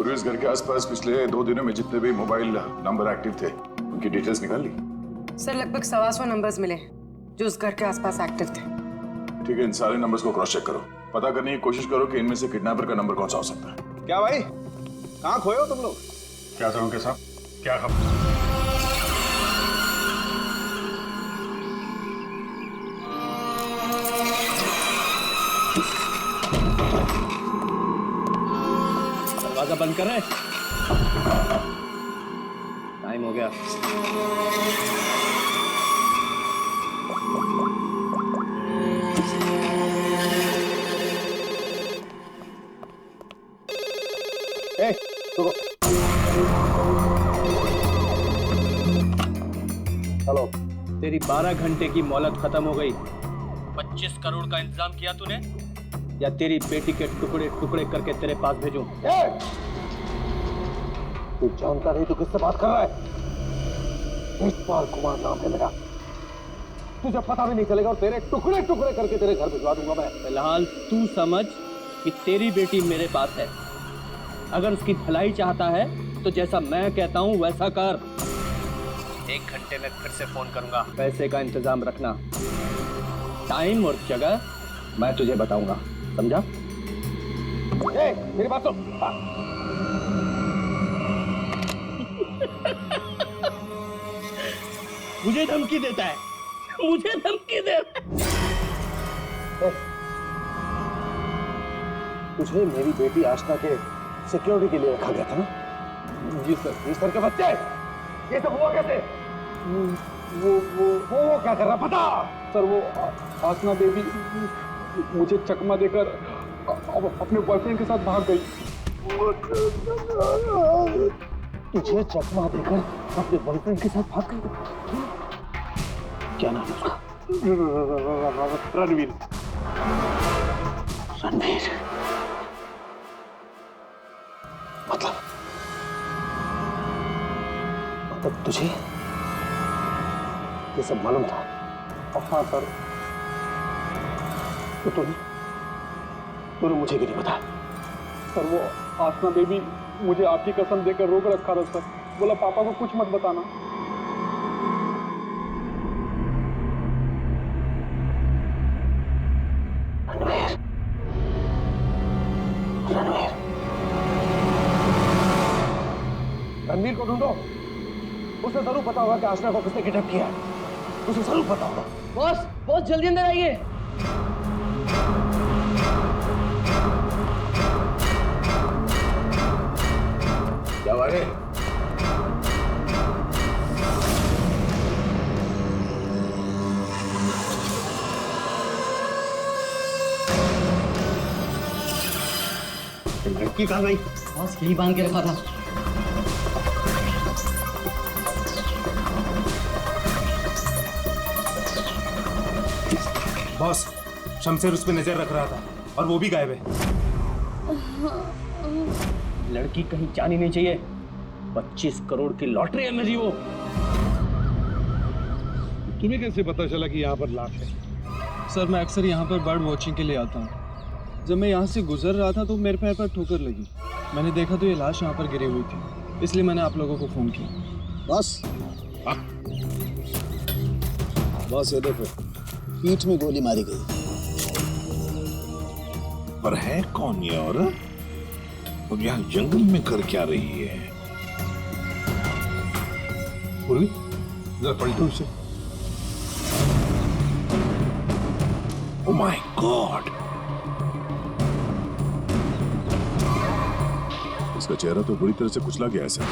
पूरे इस घर के आसपास पिछले 2 दिनों में जितने भी मोबाइल नंबर एक्टिव थे उनकी डिटेल्स निकाल ली? सर लगभग 125 नंबर्स मिले जो उस घर के आसपास एक्टिव थे। ठीक है, इन सारे नंबर्स को क्रॉस चेक करो, पता करने की कोशिश करो कि इनमें से किडनैपर का नंबर कौन सा हो सकता है। क्या भाई, कहाँ खोए हो तुम लोग? क्या करूं के साहब, क्या खबर? दरवाजा बंद कर रहे? टाइम हो गया। हेलो, तेरी 12 घंटे की मोहलत खत्म हो गई। 25 करोड़ का इंतजाम किया तूने या तेरी बेटी के टुकड़े टुकड़े करके तेरे पास भेजूं? तू जानता नहीं तू किससे बात कर रहा है? इकबाल कुमार नाम है मेरा, तुझे पता भी नहीं चलेगा और तेरे टुकड़े टुकड़े करके तेरे घर भिजवा दूंगा मैं। फिलहाल तू समझ कि तेरी बेटी मेरे पास है, अगर उसकी भलाई चाहता है तो जैसा मैं कहता हूँ वैसा कर। 1 घंटे में फिर से फोन करूंगा। पैसे का इंतजाम रखना, टाइम और जगह मैं तुझे बताऊंगा, समझा? मेरी बात सुन। मुझे धमकी देता है, मुझे धमकी दे रहा है। तुझे मेरी बेटी आशना के सिक्योरिटी के लिए रखा गया था ना? जी सर। इस सर के बच्चे, ये सब हुआ कैसे? वो क्या कर रहा पता? सर वो आसना देवी मुझे चकमा देकर अपने बॉयफ्रेंड के साथ भाग गई। तुझे चकमा देकर अपने बॉयफ्रेंड के साथ भाग गई? क्या नाम है उसका? रणवीर। रणवीर मतलब तुझे ये सब मालूम था? हाँ सर। तो तूने मुझे क्यों नहीं बताया? सर वो आसना बेबी मुझे आपकी कसम देकर रोक रखा था सर, बोला पापा को कुछ मत बताना। रणवीर को ढूंढो, उसे जरूर पता होगा कि आशना को किसने किडनैप किया है, उसे जरूर पता होगा। बॉस जल्दी अंदर आइए। क्या हुआ है? लड़की कहाँ गई? बॉस यही बांध के रखा था। बॉस, शमशेर उस पर नजर रख रहा था और वो भी गायब है। लड़की कहीं जानी नहीं चाहिए। 25 करोड़ की लॉटरी है मेरी वो। तुम्हें कैसे पता चला कि यहाँ पर लाश है? सर मैं अक्सर यहाँ पर बर्ड वॉचिंग के लिए आता हूँ। जब मैं यहाँ से गुजर रहा था तो मेरे पैर पर ठोकर लगी। मैंने देखा तो ये लाश यहाँ पर गिरी हुई थी, इसलिए मैंने आप लोगों को फोन किया। बस बस ये देखो, पीठ में गोली मारी गई। पर है कौन ये औरत और यहाँ जंगल में कर क्या रही है? पूर्वी, जरा पलटो उसे। ओह माय गॉड, इसका चेहरा तो बुरी तरह से कुचला गया है सर।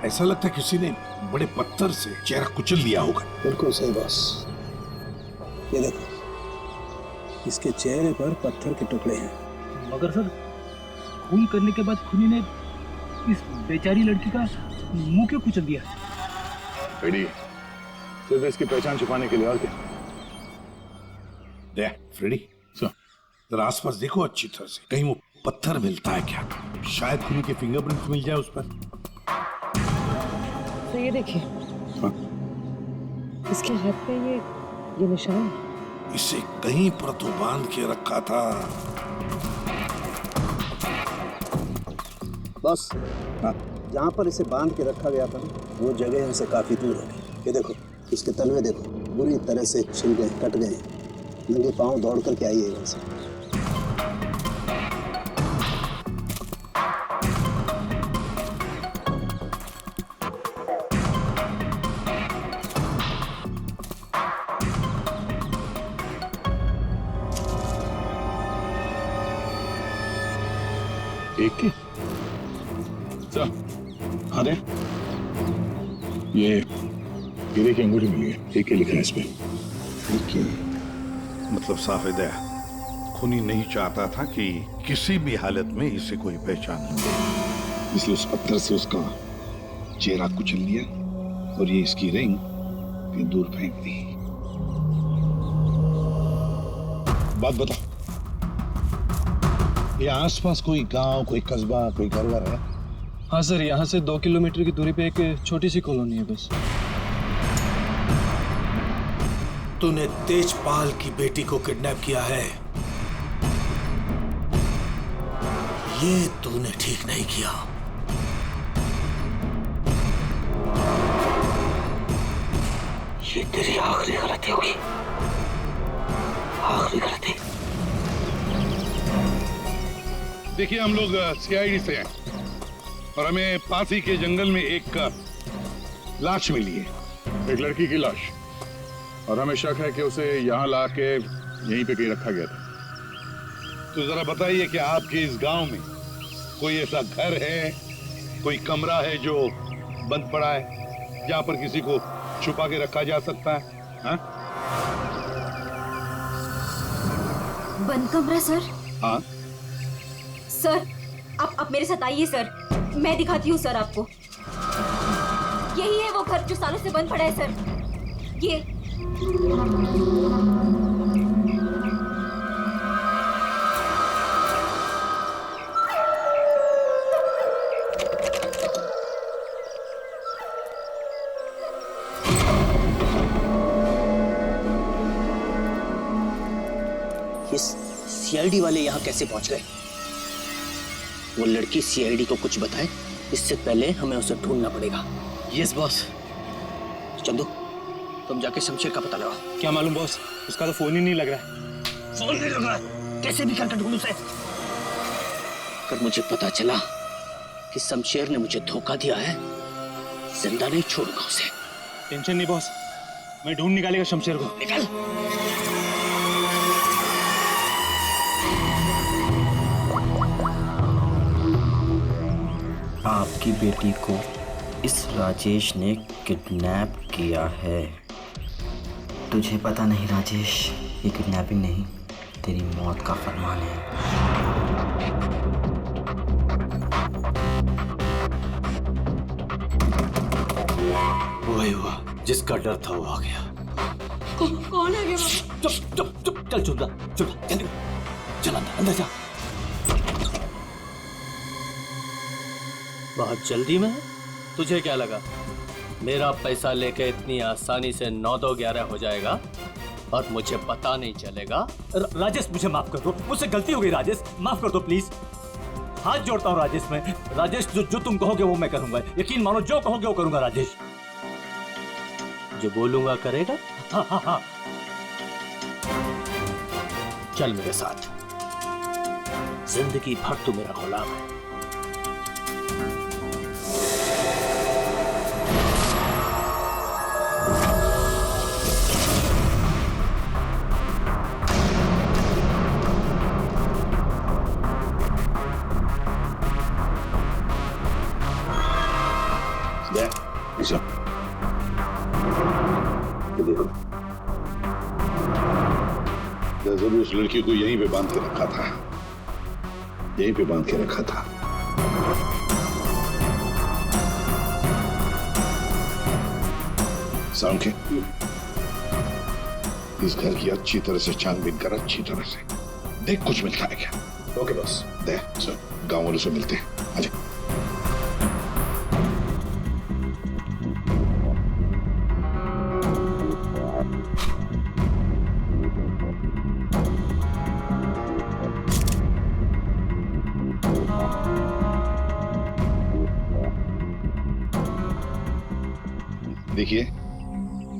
ऐसा लगता है किसी ने बड़े पत्थर से चेहरा कुचल दिया होगा। बिल्कुल सही बॉस, ये देखो, इसके चेहरे पर पत्थर के टुकड़े हैं। मगर सर, खून करने के बाद खूनी ने इस बेचारी लड़की का मुंह क्यों कुचल दिया? रेडी, सिर्फ इसकी पहचान छुपाने के लिए, और क्या? देख फ्रेडी, जरा आसपास देखो अच्छी तरह से, कहीं वो पत्थर मिलता है क्या? शायद खूनी के फिंगरप्रिंट मिल जाए उस पर। तो ये देखिए, इसके हाथ पे ये निशान है। इसे कहीं पर तो बांध के रखा था। बस जहाँ पर इसे बांध के रखा गया था ना, वो जगह हमसे काफी दूर है। ये देखो, इसके तलवे देखो, बुरी तरह से छिल गए, कट गए। नंगे पाँव दौड़ करके आई है वहाँ से। एक की अरे ये हीरे की अंगूठी मिली है, एक ही लिखा है इस पे। मतलब साफ है, खूनी नहीं चाहता था कि किसी भी हालत में इसे कोई पहचान ले, इसलिए उस पत्थर से उसका चेहरा कुचल लिया और ये इसकी रिंग कहीं दूर फेंक दी। बात बता, ये आसपास कोई गांव, कोई कस्बा, कोई घर वर है? हाँ सर, यहाँ से 2 किलोमीटर की दूरी पे एक छोटी सी कॉलोनी है बस। तूने तेजपाल की बेटी को किडनैप किया है, ये तूने ठीक नहीं किया। ये तेरी आखिरी गलती होगी, आखिरी गलती। देखिए हम लोग सीआईडी से हैं और हमें पासी के जंगल में एक लाश मिली है, एक लड़की की लाश, और हमें शक है कि उसे यहाँ ला के यहीं पे कहीं रखा गया था। तो जरा बताइए कि आपके इस गांव में कोई ऐसा घर है, कोई कमरा है जो बंद पड़ा है, जहां पर किसी को छुपा के रखा जा सकता है? हाँ? बंद कमरा सर? हाँ सर आप मेरे साथ आइए सर, मैं दिखाती हूँ सर आपको। यही है वो घर जो सालों से बंद पड़ा है सर। ये सीआईडी वाले यहाँ कैसे पहुंच गए? वो लड़की सीआईडी को कुछ बताए इससे पहले हमें उसे ढूंढना पड़ेगा। Yes boss. चंदू तुम जाके शमशेर का पता लगाओ। क्या मालूम बॉस, उसका तो फोन ही नहीं लग रहा है। फोन नहीं लग रहा है? कैसे भी करके ढूंढ उसे। अगर मुझे पता चला कि शमशेर ने मुझे धोखा दिया है, जिंदा नहीं छोड़ूंगा उसे। टेंशन नहीं बॉस, मैं ढूंढ निकालेगा शमशेर को। निकल। आपकी बेटी को इस राजेश ने किडनैप किया है। तुझे पता नहीं राजेश, ये किडनैपिंग नहीं, तेरी मौत का फरमान है। वही हुआ, जिसका डर था वो आ गया। कौन आ गया बाबा? चुप चुप चुप, चल चुप चल चल अंदर जा। बहुत जल्दी में? तुझे क्या लगा मेरा पैसा लेके इतनी आसानी से 9-2-11 हो जाएगा और मुझे पता नहीं चलेगा? राजेश मुझे माफ कर दो, मुझसे गलती हो गई राजेश, माफ कर दो प्लीज। हाथ जोड़ता हूँ राजेश मैं। राजेश जो तुम कहोगे वो मैं करूंगा, यकीन मानो जो कहोगे वो करूंगा राजेश। जो बोलूंगा करेगा? हाँ हाँ हाँ। चल मेरे साथ, जिंदगी भर तू मेरा गुलाम है। जरूर उस लड़की को यहीं पे बांध के रखा था, यहीं पे बांध के रखा था। साउंड, इस घर की अच्छी तरह से छानबीन कर, अच्छी तरह से देख कुछ मिलता है क्या। Okay boss. दे गांव वालों से मिलते हैं, आजा। देखिए,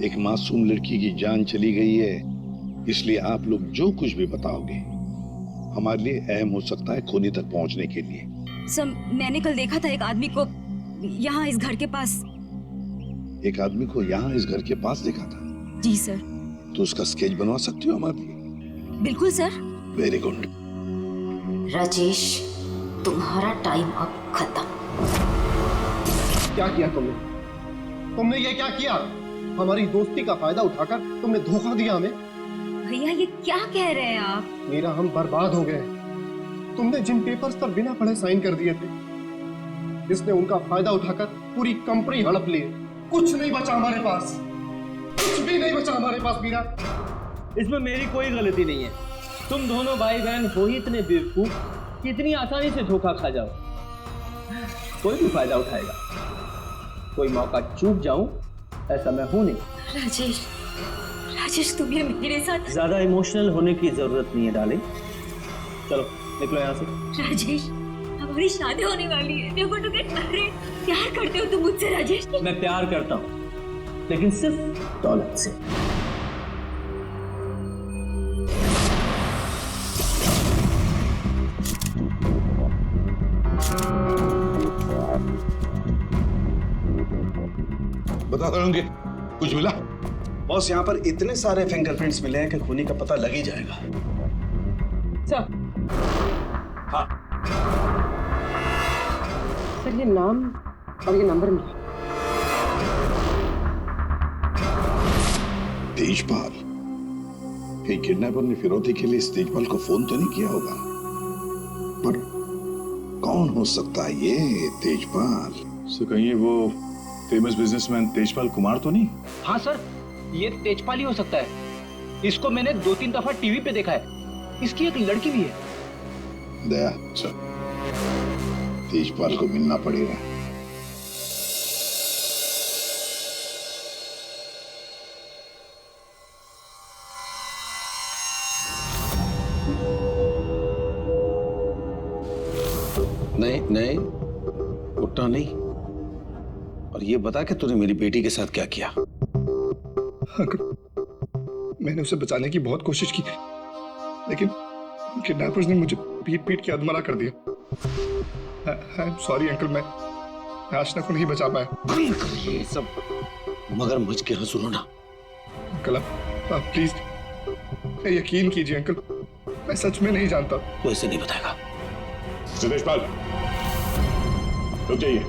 एक मासूम लड़की की जान चली गई है, इसलिए आप लोग जो कुछ भी बताओगे हमारे लिए अहम हो सकता है खूनी तक पहुंचने के लिए। सर, मैंने कल देखा था एक आदमी को यहाँ इस घर के पास। एक आदमी को यहाँ इस घर के पास देखा था? जी सर। तो उसका स्केच बनवा सकती हो हमारे लिए? बिल्कुल सर। Very good. राजेश, तुम्हारा टाइम अब खत्म। क्या किया तुमने? तुमने ये क्या किया? हमारी दोस्ती का फायदा उठाकर तुमने धोखा दिया हमें। भैया ये क्या कह रहे हैं आप? मेरा हम बर्बाद हो गए। तुमने जिन पेपर्स पर बिना पढ़े साइन कर दिए थे, इसने उनका फायदा उठाकर पूरी कंपनी हड़प ली। कुछ नहीं बचा हमारे पास, कुछ भी नहीं बचा हमारे पास मीरा। इसमें मेरी कोई गलती नहीं है। तुम दोनों भाई बहन हो ही इतने बेवकूफ कि इतनी आसानी से धोखा खा जाओ। कोई भी फायदा उठाएगा, कोई मौका चूक जाऊं ऐसा मैं हूं नहीं। राजेश, राजेश तुम ये मेरे साथ। ज्यादा इमोशनल होने की जरूरत नहीं है डार्लिंग। चलो निकलो यहाँ से। राजेश, हमारी शादी होने वाली है। देखो तो अरे प्यार करते हो तुम मुझसे राजेश? मैं प्यार करता हूँ, लेकिन सिर्फ दौलत से। बता दोगे कुछ मिला? बॉस, यहाँ पर इतने सारे फिंगरप्रिंट्स मिले हैं कि खूनी का पता लग ही जाएगा। सर, हाँ सर ये नाम और ये नंबर मिला। तेजपाल, कहीं किडनैपर ने फिरौती के लिए इस तेजपाल को फोन तो नहीं किया होगा? पर कौन हो सकता है ये तेजपाल? सो कहीं वो फेमस बिजनेसमैन तेजपाल कुमार तो नहीं? हाँ सर, ये तेजपाल ही हो सकता है। इसको मैंने 2-3 दफा टीवी पे देखा है। इसकी एक लड़की भी है। दया, सर तेजपाल को मिलना पड़ेगा। नहीं नहीं, उठना नहीं। और ये बता कि तूने मेरी बेटी के साथ क्या किया? मैंने उसे बचाने की बहुत कोशिश की, लेकिन किडनैपर्स ने मुझे पीट पीट के अधमरा कर दिया। आई एम सॉरी अंकल, मैं आशना को नहीं बचा पाया। ये सब मगरमच्छ के आंसू रोना। अंकल आप प्लीज यकीन कीजिए अंकल, मैं सच में नहीं जानता। तू ऐसे नहीं बताएगा। तेजपाल, रुक जाइए।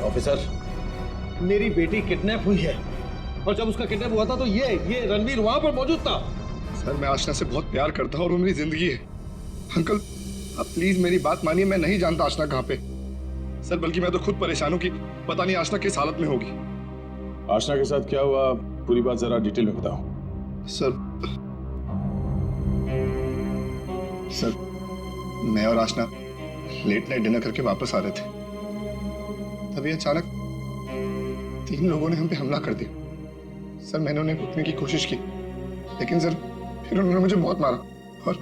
ऑफिसर, मेरी बेटी किडनैप हुई है, और जब उसका किडनैप हुआ था तो ये रणवीर वहां पर मौजूद था। सर मैं आशना से बहुत प्यार करता हूँ और वो मेरी जिंदगी है। अंकल आप प्लीज मेरी बात मानिए, मैं नहीं जानता आशना कहाँ पे। सर बल्कि मैं तो खुद परेशान हूँ कि पता नहीं आशना किस हालत में होगी। आशना के साथ क्या हुआ, पूरी बात जरा डिटेल में बताओ। सर मैं और आशना लेट नाइट डिनर करके वापस आ रहे थे, तभी अचानक 3 लोगों ने हम पे हमला कर दिया। सर मैंने उन्हें रोकने की कोशिश की, लेकिन सर फिर उन्होंने मुझे बहुत मारा और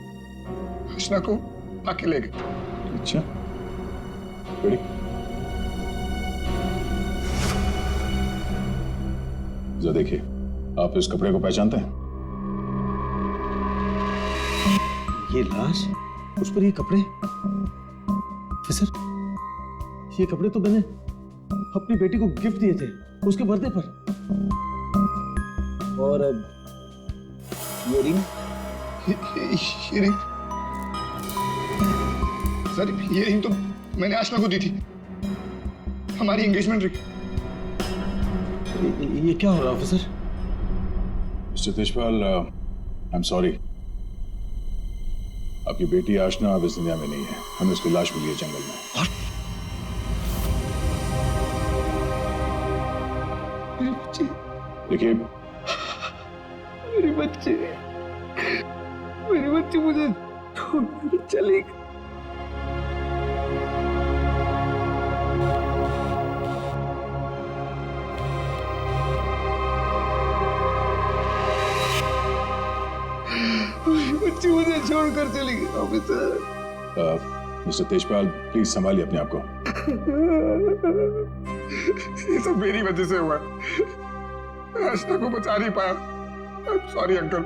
आशना को आके ले गए। अच्छा, बड़ी जरा देखिए, आप इस कपड़े को पहचानते हैं? ये लाश, उस पर ये कपड़े। सर ये कपड़े तो मैंने अपनी बेटी को गिफ्ट दिए थे उसके बर्थडे पर। और ये रिंग, ये रिंग सर, ये रिंग तो मैंने आशना को दी थी, हमारी एंगेजमेंट रिंग। ये क्या हो रहा है officer? Mister Tejpal, I am sorry, आपकी बेटी आशना अब इस दुनिया में नहीं है। हमें उसकी लाश मिली है जंगल में। देखिए, मेरी बच्ची मुझे छोड़ चली गई। बच्ची मुझे छोड़कर चली गई ऑफिसर। मिस्टर तेजपाल, प्लीज संभालिए अपने आप को। ये सब मेरी वजह से हुआ। आशना को बचा नहीं पाया। Sorry uncle.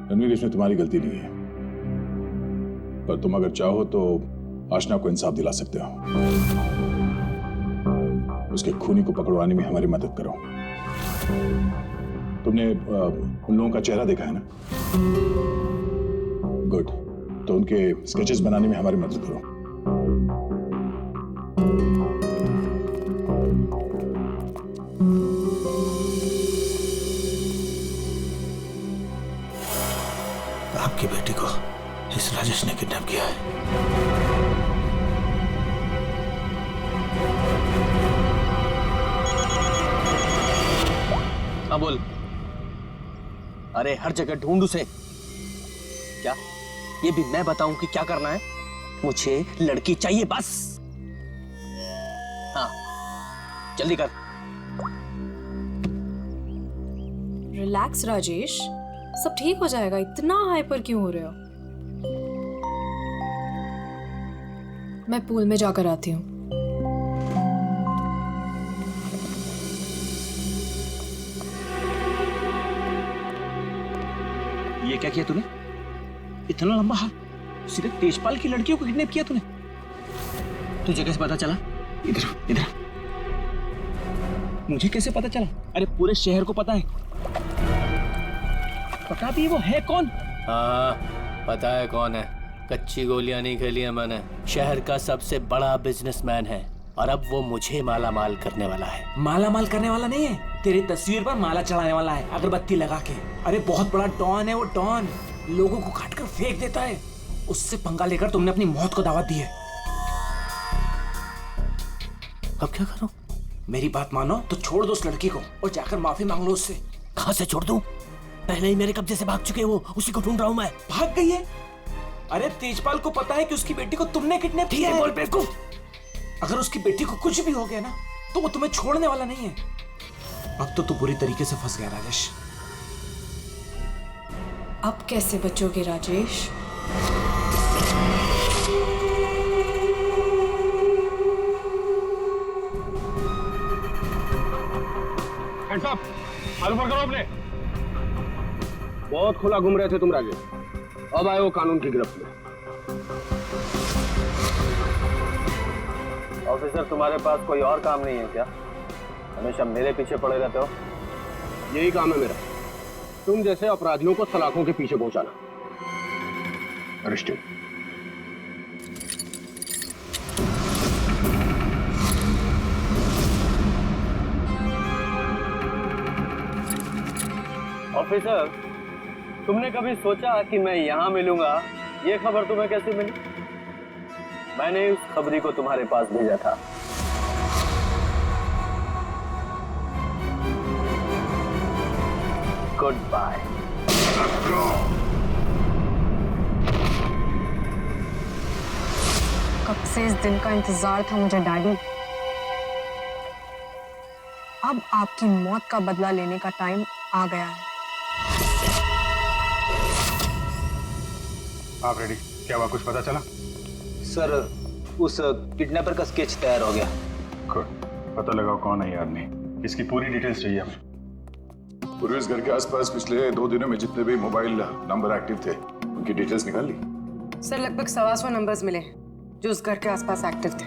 रणवीर, इसमें तुम्हारी गलती नहीं है, पर तुम अगर चाहो तो आशना को इंसाफ दिला सकते हो। उसके खूनी को पकड़वाने में हमारी मदद करो। तुमने उन लोगों का चेहरा देखा है ना? गुड, तो उनके स्केचेस बनाने में हमारी मदद करो। आपकी बेटी को इस राजेश ने किडनैप किया है। हाँ बोल। अरे हर जगह ढूंढ उसे। क्या ये भी मैं बताऊं कि क्या करना है? मुझे लड़की चाहिए बस। हाँ जल्दी कर। रिलैक्स राजेश, सब ठीक हो जाएगा। इतना हाइपर क्यों हो रहे हो? मैं पूल में जाकर आती हूँ। ये क्या किया तूने? इतना लंबा हाथ, सीधे तेजपाल की लड़कियों को किडनैप किया तूने? तुझे कैसे पता चला? इधर इधर। मुझे कैसे पता चला? अरे पूरे शहर को पता है। पता भी वो है कौन? हाँ पता है कौन है। कच्ची गोलियां नहीं खेली है मैंने। शहर का सबसे बड़ा बिजनेसमैन है और अब वो मुझे माला माल करने वाला है। माला माल करने वाला नहीं है, तेरी तस्वीर पर माला चढ़ाने वाला है, अगरबत्ती लगा के। अरे बहुत बड़ा डॉन है वो। डॉन लोगों को काट कर फेंक देता है। उससे पंगा लेकर तुमने अपनी मौत को दावत दी है। अब क्या करूं? मेरी बात मानो तो छोड़ दो उस लड़की को और जाकर माफी मांग लो उससे। कहां से छोड़ दूं? पहले ही मेरे कब्जे से भाग चुके वो, उसी को ढूंढ रहा हूं मैं। भाग गई है? अरे तेजपाल को पता है कि उसकी बेटी को तुमने किडनैप किया है। बोल बेवकूफ। अगर उसकी बेटी को कुछ भी हो गया ना तो वो तुम्हें छोड़ने वाला नहीं है। अब तो तू बुरी तरीके से फंस गया राजेश। अब कैसे बचोगे राजेश? हाथ ऊपर करो अपने। बहुत खुला घूम रहे थे तुम राजेश, अब आए हो कानून की गिरफ्त में। ऑफिसर तुम्हारे पास कोई और काम नहीं है क्या? हमेशा मेरे पीछे पड़े रहते हो। यही काम है मेरा, तुम जैसे अपराधियों को सलाखों के पीछे पहुंचाना। अरेस्टेड। ऑफिसर, तुमने कभी सोचा कि मैं यहाँ मिलूंगा? ये खबर तुम्हें कैसे मिली? मैंने उस खबरी को तुम्हारे पास भेजा था। Good bye. कब से इस दिन का इंतजार था मुझे डैडी। अब आपकी मौत का बदला लेने का टाइम आ गया है। आप रेडी? क्या हुआ, कुछ पता चला? सर, उस किडनैपर का स्केच तैयार हो गया। गुड, पता लगाओ कौन है ये आदमी। इसकी पूरी डिटेल्स चाहिए हमें। पूरे इस घर के आसपास पिछले 2 दिनों में जितने भी मोबाइल नंबर एक्टिव थे उनकी डिटेल्स निकाल ली? सर लगभग 125 नंबर्स मिले जो उस घर के आसपास एक्टिव थे।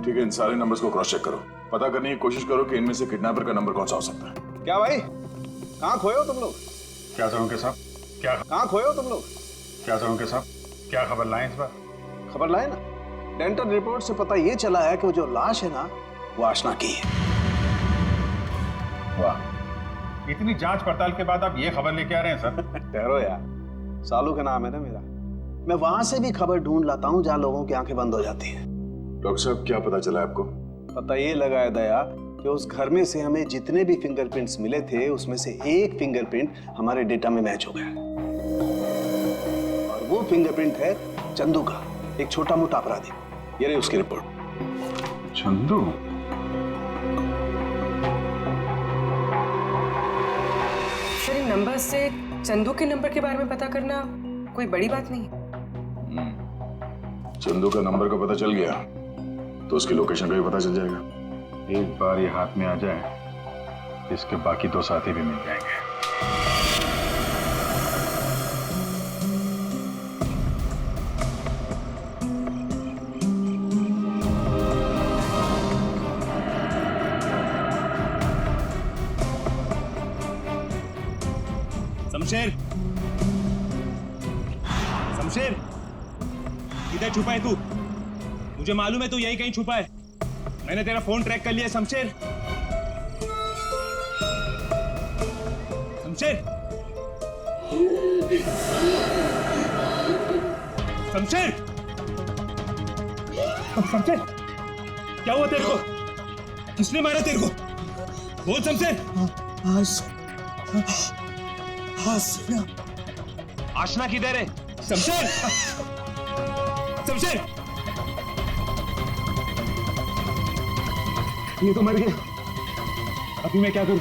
ठीक है, इन सारे नंबर्स को क्रॉस चेक करो, पता करने की कोशिश करो कि इनमें से किडनैपर का नंबर कौन सा हो सकता है। क्या भाई, कहाँ खोए हो तुम लोग? क्या करूं के साहब? क्या कहाँ खोए हो तुम लोग? क्या करूं के साहब? क्या खबर लाएं इस बार? खबर लाए ना। डेंटल रिपोर्ट से पता ये चला है कि वो जो लाश है ना वो आशना की है। वाह, इतनी जांच पड़ताल के बाद आप ये खबर लेके आ रहे हैं सर? ठहरो यार, सालू का नाम है ना मेरा। मैं वहां से भी खबर ढूंढ लाता हूँ जहाँ लोगों की आंखें बंद हो जाती हैं। डॉक्टर साहब, क्या पता चला आपको? पता ये लगा है दया कि उस घर में से हमें जितने भी फिंगरप्रिंट्स मिले थे उसमें से एक फिंगरप्रिंट हमारे डेटा में मैच हो गया, और वो फिंगरप्रिंट है चंदू का, एक छोटा मोटा अपराधी। ये रही उसकी रिपोर्ट। चंदू? सर, इन नंबर से चंदू के नंबर के बारे में पता करना कोई बड़ी बात नहीं है। चंदू का नंबर का पता चल गया तो उसकी लोकेशन का भी पता चल जाएगा। एक बार ये हाथ में आ जाए, इसके बाकी 2 साथी भी मिल जाएंगे। शमशेर, शमशेर, किधर छुपा है तू? मुझे मालूम है तू यही कहीं छुपा है। मैंने तेरा फोन ट्रैक कर लिया है शमशेर। शमशेर, शमशेर, शमशेर, क्या हुआ तेरे को? किसने मारा तेरे को? बोल शमशेर। आशना किधर है? शमशेर, शमशेर, ये तो मर गया। अभी मैं क्या करूं?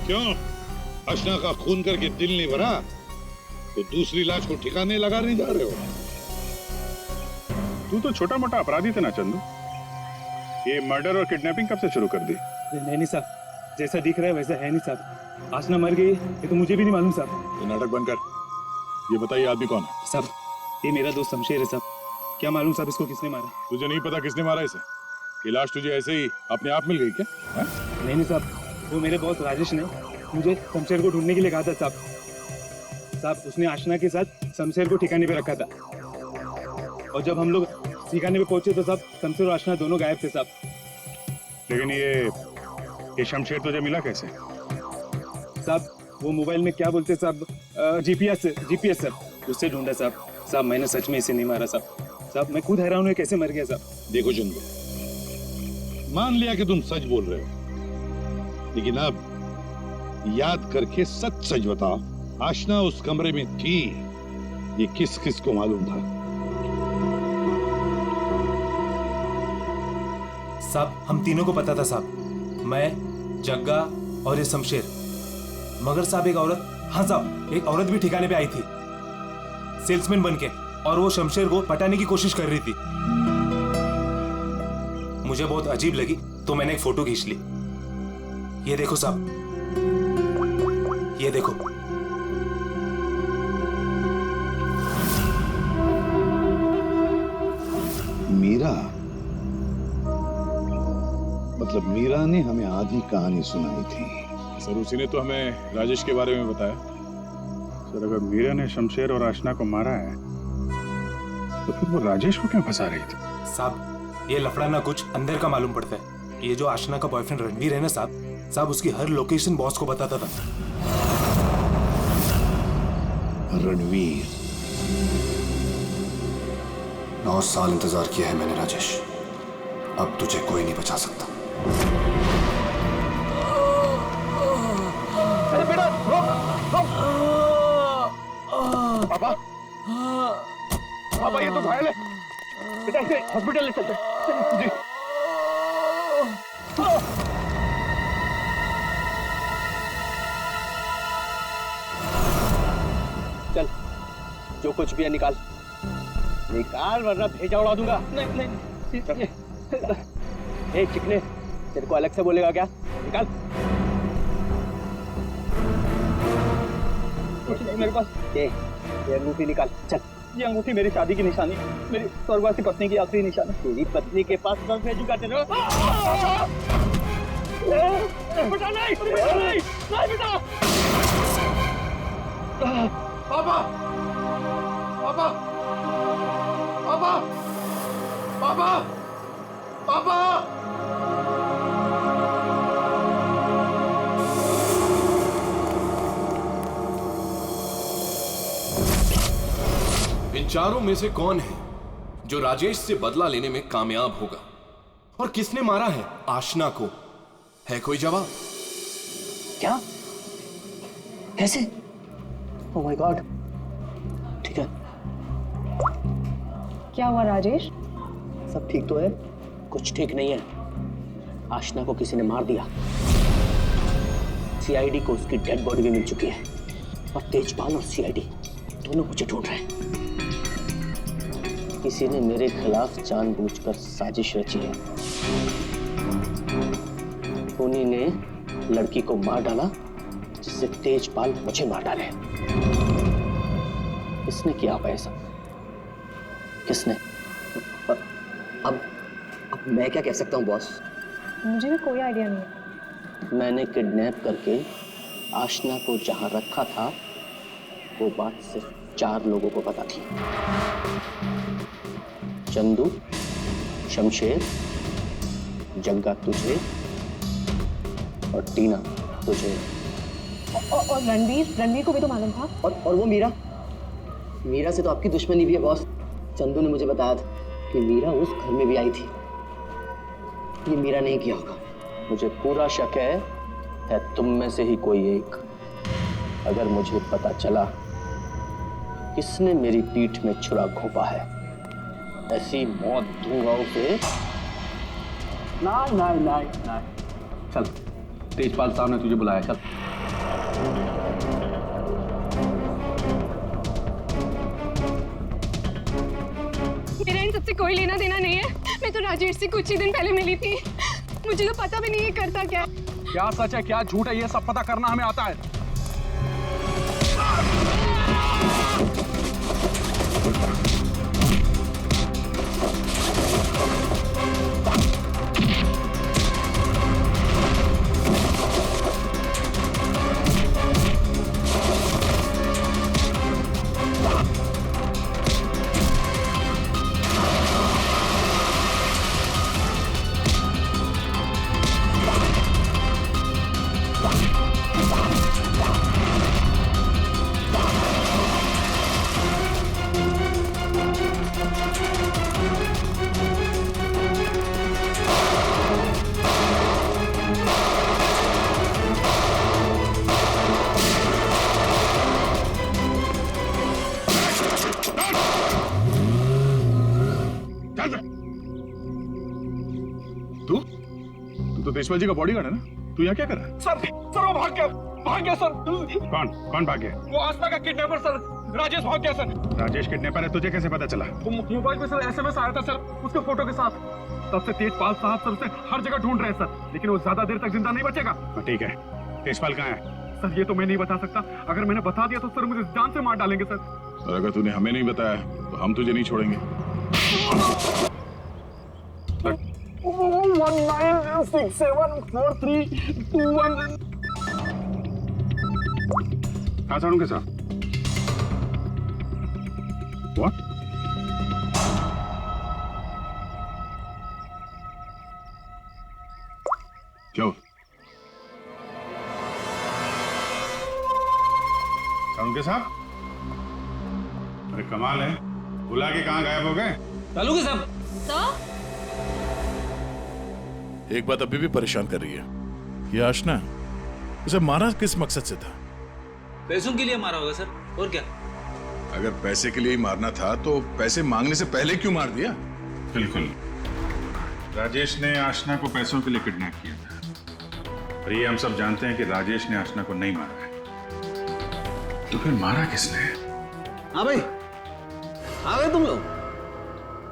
क्यों? आशना का खून करके दिल नहीं भरा तो दूसरी लाश को ठिकाने लगा नहीं जा रहे हो? तू तो छोटा मोटा अपराधी थे ना चंदू, ये मर्डर और किडनैपिंग कब से शुरू कर दी? नहीं साहब, जैसा दिख रहा है वैसा है नहीं साहब। आशना मर गई ये तो मुझे भी नहीं मालूम साहब। ये नाटक बंद कर, ये बताइए आदमी कौन है? साहब, ये मेरा दोस्त शमशेर है साहब। क्या मालूम साहब इसको किसने मारा? तुझे नहीं पता किसने मारा इसे? ये लाश तुझे ऐसे ही अपने आप मिल गई क्या? नहीं साहब, वो मेरे बॉस राजेश ने मुझे शमशेर को ढूंढने के लिए कहा था साहब। साहब, उसने आशना के साथ शमशेर को ठिकाने पे रखा था और जब हम लोग ठिकाने पे पहुंचे तो साहब शमशेर और आशना दोनों गायब थे साहब। लेकिन ये शमशेर तुझे मिला कैसे? साहब, वो मोबाइल में क्या बोलते साहब, जीपीएस सर, उससे ढूंढा साहब। साहब, मैंने सच में इसे नहीं मारा साहब। साहब, मैं खुद हैरान हूँ कैसे मर गया साहब। देखो चंदू, मान लिया कि तुम सच बोल रहे हो, लेकिन अब याद करके सच बताओ, आशना उस कमरे में थी, ये किस किस को मालूम था? साहब, हम तीनों को पता था साहब, मैं, जग्गा और ये शमशेर। मगर साहब, एक औरत, हाँ साहब, एक औरत भी ठिकाने पे आई थी सेल्समैन बनके, और वो शमशेर को पटाने की कोशिश कर रही थी। मुझे बहुत अजीब लगी तो मैंने एक फोटो खींच ली। ये देखो साहब, ये देखो। मीरा, मतलब मीरा ने हमें आधी कहानी सुनाई थी। सर, उसी ने तो हमें राजेश के बारे में बताया। सर, अगर मीरा ने शमशेर और आशना को मारा है तो फिर वो राजेश को क्यों फंसा रही थी? साहब, ये लफड़ा ना कुछ अंदर का मालूम पड़ता है। ये जो आशना का बॉयफ्रेंड रणवीर है ना साहब, उसकी हर लोकेशन बॉस को बताता था। रणवीर, 9 साल इंतजार किया है मैंने राजेश, अब तुझे कोई नहीं बचा सकता। अरे बेटा, रोक, रोक। पापा, पापा, ये तो घायल है बेटा, इसे हॉस्पिटल ले चलते जी। चल, जो कुछ भी है निकाल, निकाल वरना भेजा उड़ा दूंगा। नहीं, ए चिकने, तेरे को अलग से बोलेगा क्या? निकाल। कुछ नहीं मेरे पास। ये अंगूठी निकाल, चल। ये अंगूठी मेरी शादी की निशानी, मेरी स्वर्गवासी पत्नी की आखिरी निशानी। तेरी पत्नी के पास कब भेजूंगा तेरे? बेटा नहीं, नहीं बेटा। पापा, पापा, पापा, पापा, पापा। चारों में से कौन है जो राजेश से बदला लेने में कामयाब होगा? और किसने मारा है आशना को? है कोई जवाब? क्या? कैसे? Oh my God. ठीक है, क्या हुआ राजेश? सब ठीक तो है? कुछ ठीक नहीं है। आशना को किसी ने मार दिया। सीआईडी को उसकी डेड बॉडी भी मिल चुकी है और तेजपाल और सीआईडी दोनों मुझे ढूंढ रहे हैं। किसी ने मेरे खिलाफ जानबूझकर साजिश रची है। उन्हीं ने लड़की को मार डाला जिससे तेजपाल मुझे मार डाले। किसने किया होगा ऐसा? किसने? अब मैं क्या कह सकता हूँ बॉस? मुझे भी कोई आइडिया नहीं है। मैंने किडनैप करके आशना को जहां रखा था वो बात सिर्फ 4 लोगों को पता थी। चंदू, शमशेर, जग्गा तुझे और टीना तुझे। और रणवीर को भी तो मालूम था। और वो मीरा से तो आपकी दुश्मनी भी है बॉस। चंदू ने मुझे बताया था कि मीरा उस घर में भी आई थी। ये मीरा नहीं किया होगा। मुझे पूरा शक है तुम में से ही कोई एक। अगर मुझे पता चला किसने मेरी पीठ में छुरा घोंपा है, ऐसी मौत दूंगा उसे। नहीं। चल, तेजपाल साहब ने तुझे बुलाया, चल। मेरा इन सबसे कोई लेना देना नहीं है। मैं तो राजेश से कुछ ही दिन पहले मिली थी। मुझे तो पता भी नहीं है करता क्या। क्या सच है क्या झूठ है ये सब पता करना हमें आता है। तू तो तेजपाल जी का बॉडीगार्ड है ना? तू यहाँ क्या कर रहा है? सर वो भाग गया सर। कौन भाग गया? वो आस्था का किडनैपर सर, राजेश भाग गया सर। राजेश किडनैपर है, तुझे कैसे पता चला? वो मोबाइल पे सर एसएमएस आया था सर, उसके फोटो के साथ। तब से तेजपाल साहब सर उसे हर जगह ढूंढ रहे हैं सर, लेकिन वो ज्यादा देर तक जिंदा नहीं बचेगा। ठीक है, तेजपाल कहाँ है? सर ये तो मैं नहीं बता सकता। अगर मैंने बता दिया तो सर मुझे जान से मार डालेंगे सर। और अगर तूने हमें नहीं बताया तो हम तुझे नहीं छोड़ेंगे। 19674321। हाँ साड़ू के साथ। What? क्यों? साड़ू के साथ? अरे कमाल है, बुला के कहाँ गायब हो गए? सालू के साहब। एक बात अभी भी परेशान कर रही है, ये आशना उसे मारा किस मकसद से था? पैसों के लिए मारा होगा सर, और क्या? अगर पैसे के लिए ही मारना था तो पैसे मांगने से पहले क्यों मार दिया? बिल्कुल, राजेश ने आशना को पैसों के लिए किडनैप किया था। और ये हम सब जानते हैं कि राजेश ने आशना को नहीं मारा है। तो फिर मारा किसने? हाँ भाई, आ गए तुम लोग?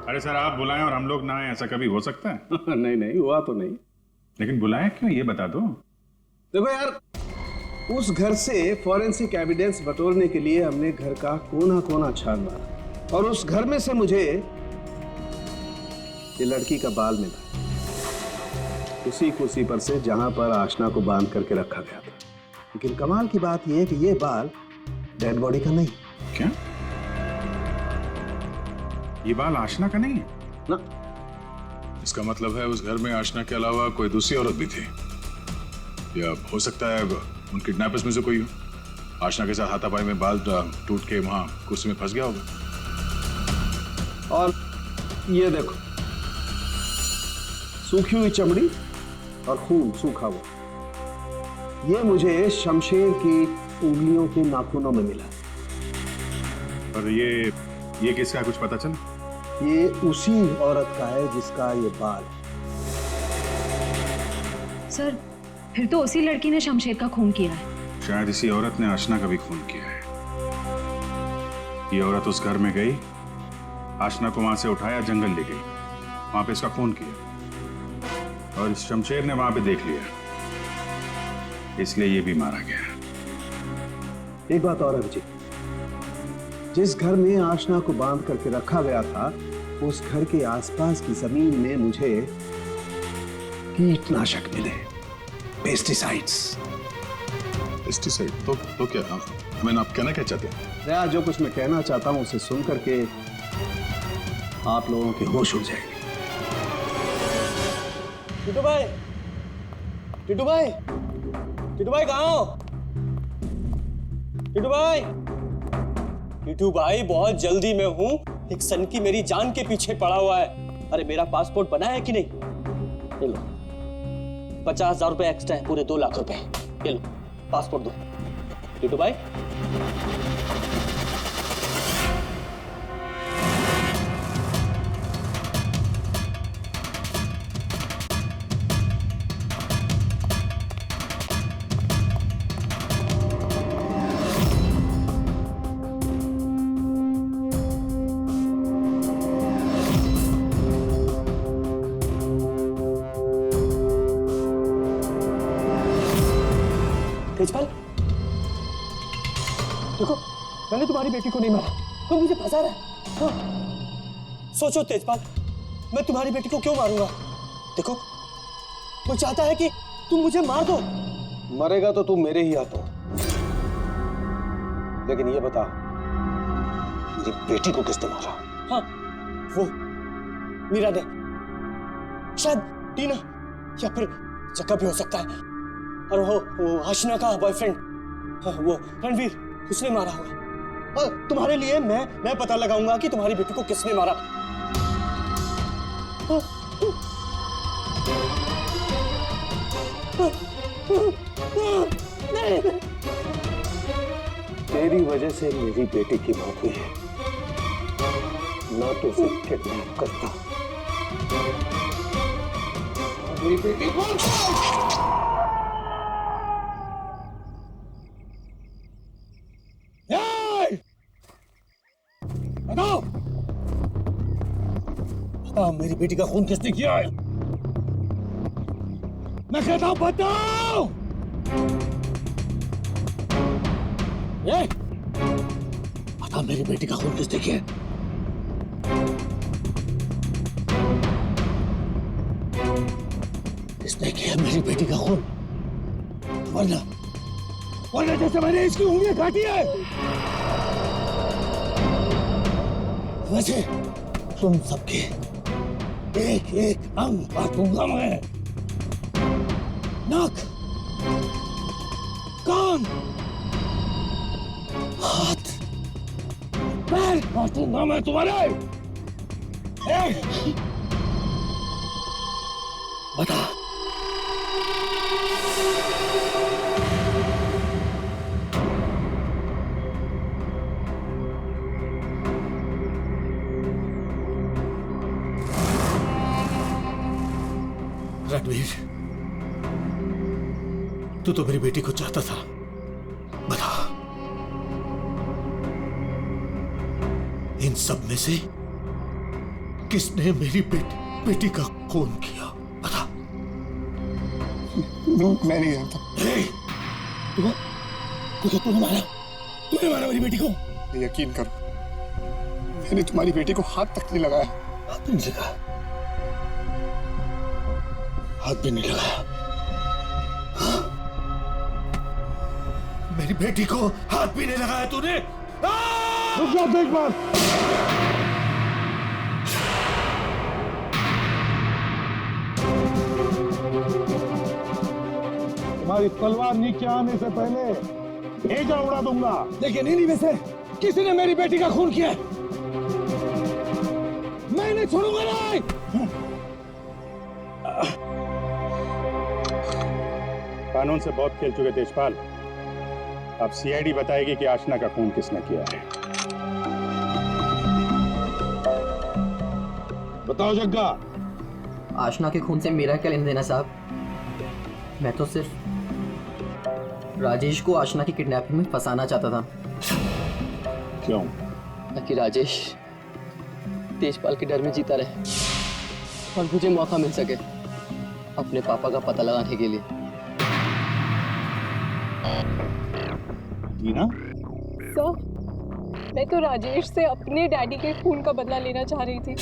अरे सर, आप बुलाएं और हम लोग ना आए, ऐसा कभी हो सकता है? नहीं हुआ तो नहीं। लेकिन बुलाएं क्यों, ये बता दो। देखो यार, उस घर से फॉरेंसिक एविडेंस बटोरने के लिए हमने घर का कोना कोना छान मारा और उस घर में से मुझे ये लड़की का बाल मिला, उसी कुर्सी पर से जहां पर आशना को बांध करके रखा गया था। लेकिन कमाल की बात यह है कि ये बाल डेड बॉडी का नहीं। क्या? ये बाल आशना का नहीं है ना? इसका मतलब है उस घर में आशना के अलावा कोई दूसरी औरत भी थी, या हो सकता है उन किडनैपर्स में से कोई हो। आशना के साथ हाथापाई में बाल टूट के वहां कुर्सी में फंस गया होगा। और ये देखो, सूखी हुई चमड़ी और खून सूखा हुआ। ये मुझे शमशेर की उंगलियों के नाखूनों में मिला। और ये किसका कुछ पता चला? ये उसी औरत का है जिसका ये बाल। सर, फिर तो उसी लड़की ने शमशेर का खून किया है। शायद इसी औरत ने आशना का भी खून किया है। ये औरत उस घर में गई, आशना को वहां से उठाया, जंगल ले गई, वहां पे इसका खून किया और इस शमशेर ने वहां पे देख लिया, इसलिए ये भी मारा गया। एक बात और है विजय, जिस घर में आशना को बांध करके रखा गया था, उस घर के आसपास की जमीन में मुझे कीटनाशक मिले, पेस्टिसाइड्स। पेस्टिसाइड? तो क्या मैंने आप कहना क्या चाहते हैं? दया, जो कुछ मैं कहना चाहता हूं उसे सुन करके आप लोगों के होश उड़ जाएंगे। टिटू भाई, टिटू भाई, टिटू भाई कहाँ हो? टिटू भाई, टिटू भाई बहुत जल्दी में हूँ। एक सन की मेरी जान के पीछे पड़ा हुआ है। अरे मेरा पासपोर्ट बना है कि नहीं? ये लो, 50,000 रुपए एक्स्ट्रा है, पूरे 2 लाख रुपए। ये लो पासपोर्ट दो। टिटू भाई, तेजपाल, देखो मैंने तुम्हारी बेटी को नहीं मारा, तुम मुझे फंसा रहा है। हाँ। सोचो तेजपाल, मैं तुम्हारी बेटी को क्यों मारूंगा? देखो वो चाहता है कि तुम मुझे मार दो। मरेगा तो तू मेरे ही हाथों, लेकिन ये बता, मेरी बेटी को किसने मारा? हाँ, वो मीरा ने, शायद टीना या फिर जक्का भी हो सकता है। और वो आशना का बॉयफ्रेंड, वो रणवीर, उसने मारा होगा। और तुम्हारे लिए मैं पता लगाऊंगा कि तुम्हारी बेटी को किसने मारा। तेरी वजह से मेरी बेटी की मौत हुई है, ना तो उसे किडनैप करता। मेरी बेटी को बताओ, बताओ मेरी बेटी का खून किसने किया है? मैं कहता हूं बताओ। बताओ मेरी बेटी का खून किसने किया? किसने किया मेरी बेटी का खून? वरना जैसे मैंने इसकी उंगलियां काटी है, वैसे तुम सबके एक एक अंग काटूंगा मैं। नाक, कान, हाथ, पैर काटूंगा मैं तुम्हारे। बता, रणवीर, तू तो मेरी बेटी को चाहता था। बता, इन सब में से किसने मेरी बेटी का खून किया? बता। मैं नहीं जानता। तूने मारा मेरी बेटी को? यकीन करो, मैंने तुम्हारी बेटी को हाथ तक नहीं लगाया। हाथ नहीं लगाया? हाथ भी नहीं लगाया? मेरी बेटी को हाथ भी नहीं लगाया तूने? रुक जाओ तेजपाल। तुम्हारी तलवार नीचे आने से पहले भेजा उड़ा दूंगा। लेकिन नहीं वैसे किसी ने मेरी बेटी का खून किया? नहीं छोड़ूंगा नहीं। कानून से बहुत खेल चुके तेजपाल। अब सीआईडी बताएगी कि आशना का खून किसने किया है। बताओ जग्गा। आशना के खून से मेरा क्या लेना देना साहब? मैं तो सिर्फ राजेश को आशना की किडनैपिंग में फंसाना चाहता था। क्यों? ताकि राजेश तेजपाल के डर में जीता रहे और मुझे मौका मिल सके अपने पापा का पता लगाने के लिए। टीना? सर, मैं तो राजेश से अपने डैडी के खून का बदला लेना चाह रही थी।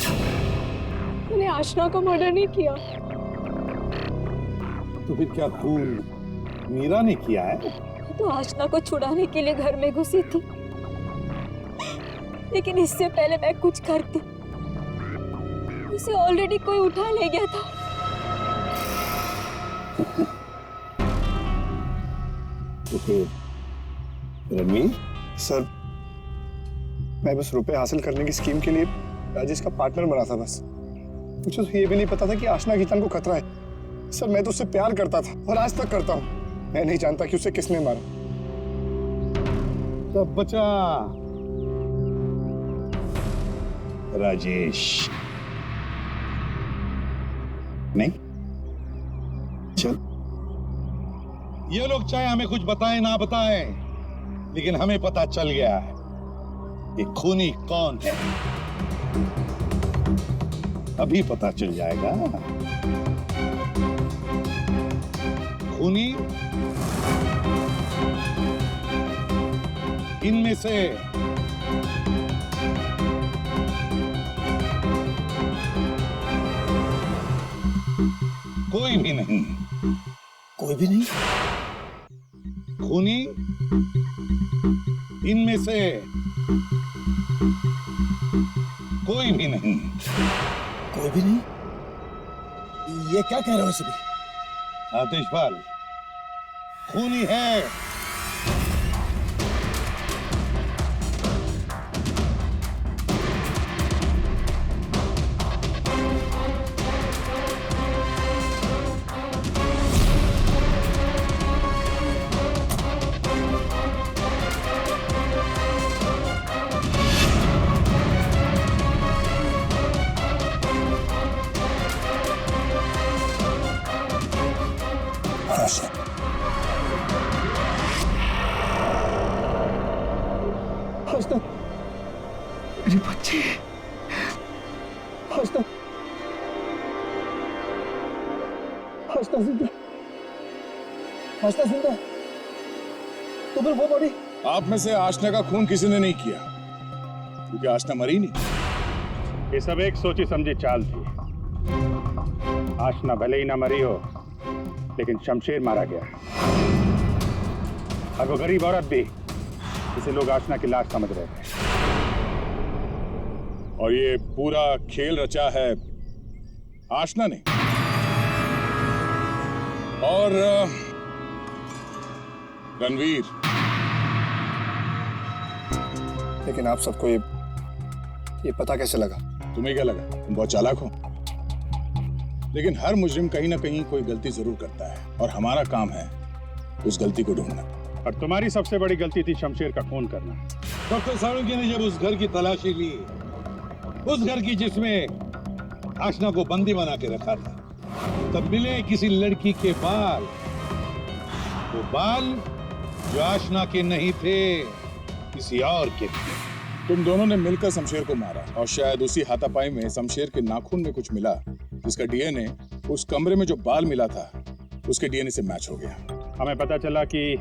मैंने आशना का मर्डर नहीं किया। तो फिर क्या खून मीरा ने किया है? तो आशना को छुड़ाने के लिए घर में घुसी थी, लेकिन इससे पहले मैं कुछ करती उसे ऑलरेडी कोई उठा ले गया था। तो फिर रणवीर? सर, मैं बस रुपए हासिल करने की स्कीम के लिए राजेश का पार्टनर बना था बस। मुझे तो ये भी नहीं पता था कि आशना की जान को खतरा है। सर, मैं तो उससे प्यार करता था और आज तक करता हूँ। मैं नहीं जानता कि उसे किसने मारा। तब बचा राजेश। नहीं? चल। ये लोग चाहे हमें कुछ बताएं ना बताएं, लेकिन हमें पता चल गया है कि खूनी कौन है। अभी पता चल जाएगा। खूनी इनमें से कोई भी नहीं। कोई भी नहीं? खूनी इनमें से कोई भी नहीं। कोई भी नहीं? ये क्या कह रहे हो सभी? आतिशपाल, खूनी है मेरे बच्चे। आशना जिंदा। आशना जिंदा। तो फिर वो बॉडी? आप में से आशना का खून किसी ने नहीं किया, क्योंकि आशना मरी नहीं। ये सब एक सोची समझी चाल थी। आशना भले ही ना मरी हो, लेकिन शमशेर मारा गया। और वो गरीब औरत भी, जिसे लोग आशना की लाश समझ रहे थे। और ये पूरा खेल रचा है आशना ने। और रणवीर। लेकिन आप सबको ये पता कैसे लगा? तुम्हें क्या लगा तुम बहुत चालाक हो? लेकिन हर मुजरिम कहीं ना कहीं कोई गलती जरूर करता है, और हमारा काम है उस गलती को ढूंढना। और तुम्हारी सबसे बड़ी गलती थी शमशेर का खून करना। डॉक्टर साळुंखे ने जब उस घर की तलाशी ली, उस घर की जिसमें आशना को बंदी बना के रखा था, तब मिले किसी लड़की के बाल। वो बाल जो आशना के नहीं थे, किसी और के थे। तुम दोनों ने मिलकर शमशेर को मारा, और शायद उसी हाथापाई में शमशेर के नाखून में कुछ मिला, जिसका डीएनए उस कमरे में जो बाल मिला था उसके डीएनए से मैच हो गया। हमें पता चला कि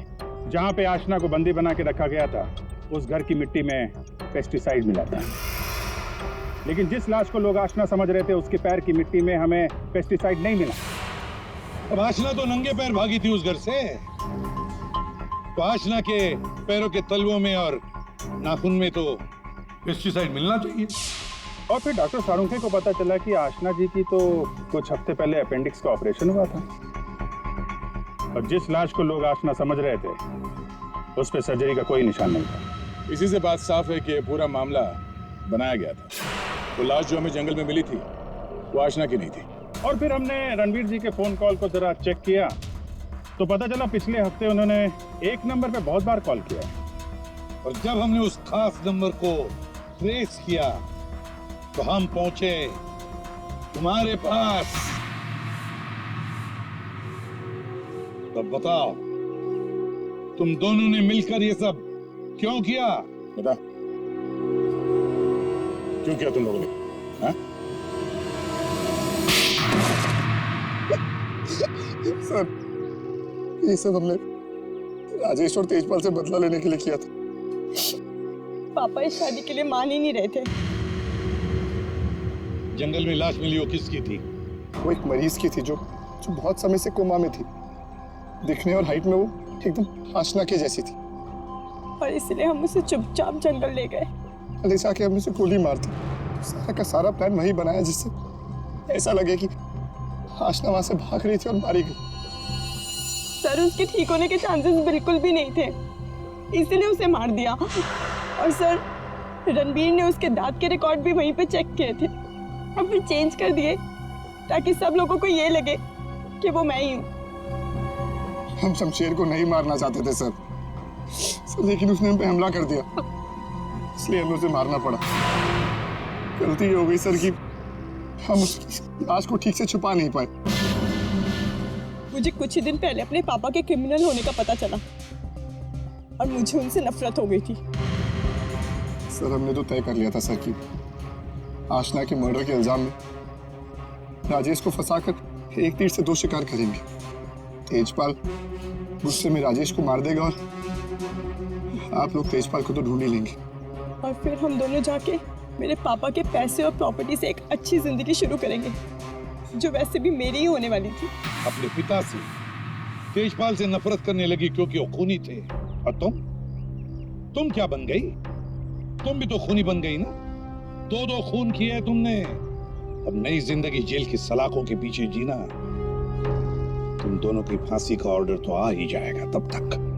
जहां पे आशना को बंदी बना के रखा गया था, उस घर की मिट्टी में पेस्टिसाइड मिला था। लेकिन जिस लाश को लोग आशना समझ रहे थे, उसके पैर की मिट्टी में हमें पेस्टिसाइड नहीं मिला। अब आशना तो नंगे पैर भागी थी उस घर से, तो आशना के पैरों के तलवों में और नाखून में तो पेस्टिसाइड मिलना चाहिए। और फिर डॉक्टर साळुंखे को पता चला कि आशना जी की तो कुछ हफ्ते पहले अपेंडिक्स का ऑपरेशन हुआ था। और जिस लाश को लोग आशना समझ रहे थे, उस पे सर्जरी का कोई निशान नहीं था। इसी से बात साफ है कि पूरा मामला बनाया गया था। वो लाश जो हमें जंगल में मिली थी वो आशना की नहीं थी। और फिर हमने रणवीर जी के फोन कॉल को जरा चेक किया तो पता चला पिछले हफ्ते उन्होंने एक नंबर पे बहुत बार कॉल किया। और जब हमने उस खास नंबर को ट्रेस किया तो हम पहुंचे तुम्हारे पास। तब बताओ, तुम दोनों ने मिलकर ये सब क्यों किया? बता, क्यों किया तुम लोगों ने? हाँ? सर, ये सब हमने राजेश और तेजपाल से बदला लेने के लिए किया था। पापा इस शादी के लिए मान ही नहीं रहे थे। जंगल में लाश मिली वो किसकी थी? वो एक मरीज की थी जो बहुत समय से कोमा में थी। दिखने और हाइट में वो एकदम आशना के जैसी थी। और इसलिए हम उसे चुपचाप जंगल ले गए। ले जाके हम उसे गोली मार दी। सारा का सारा प्लान वही बनाया जिससे ऐसा लगे कि आशना वहां से भाग रही थी और मारी गई। सर, उसके ठीक होने के चांसेस बिल्कुल भी नहीं थे, इसीलिए उसे मार दिया। और सर, रणबीर ने उसके दांत के रिकॉर्ड भी वहीं पे चेक किए थे और फिर चेंज कर दिए ताकि सब लोगों को ये लगे कि वो मैं ही हूँ। हम शमशेर को नहीं मारना चाहते थे सर, लेकिन उसने हम पे हमला कर दिया, इसलिए हमें उसे मारना पड़ा। गलती हो गई सर कि हम उसकी लाश को ठीक से छुपा नहीं पाए। मुझे कुछ ही दिन पहले अपने पापा के क्रिमिनल होने का पता चला और मुझे उनसे नफरत हो गई थी। सर, हमने तो तय कर लिया था सर कि आशना के मर्डर के इल्जाम में राजेश को फंसाकर एक तीर से दो शिकार करेंगे। तेजपाल गुस्से में राजेश को मार देगा और आप लोग तेजपाल को तो ढूंढ ही लेंगे। और फिर हम दोनों जाके मेरे पापा के पैसे और प्रॉपर्टी से एक अच्छी जिंदगी शुरू करेंगे, जो वैसे भी मेरी ही होने वाली थी। अपने पिता से, तेजपाल से नफरत करने लगी क्योंकि वो खूनी थे। और तुम क्या बन गई? तुम भी तो खूनी बन गई ना। दो खून किए तुमने। अब नई जिंदगी जेल की सलाखों के पीछे जीना। तुम दोनों की फांसी का ऑर्डर तो आ ही जाएगा तब तक।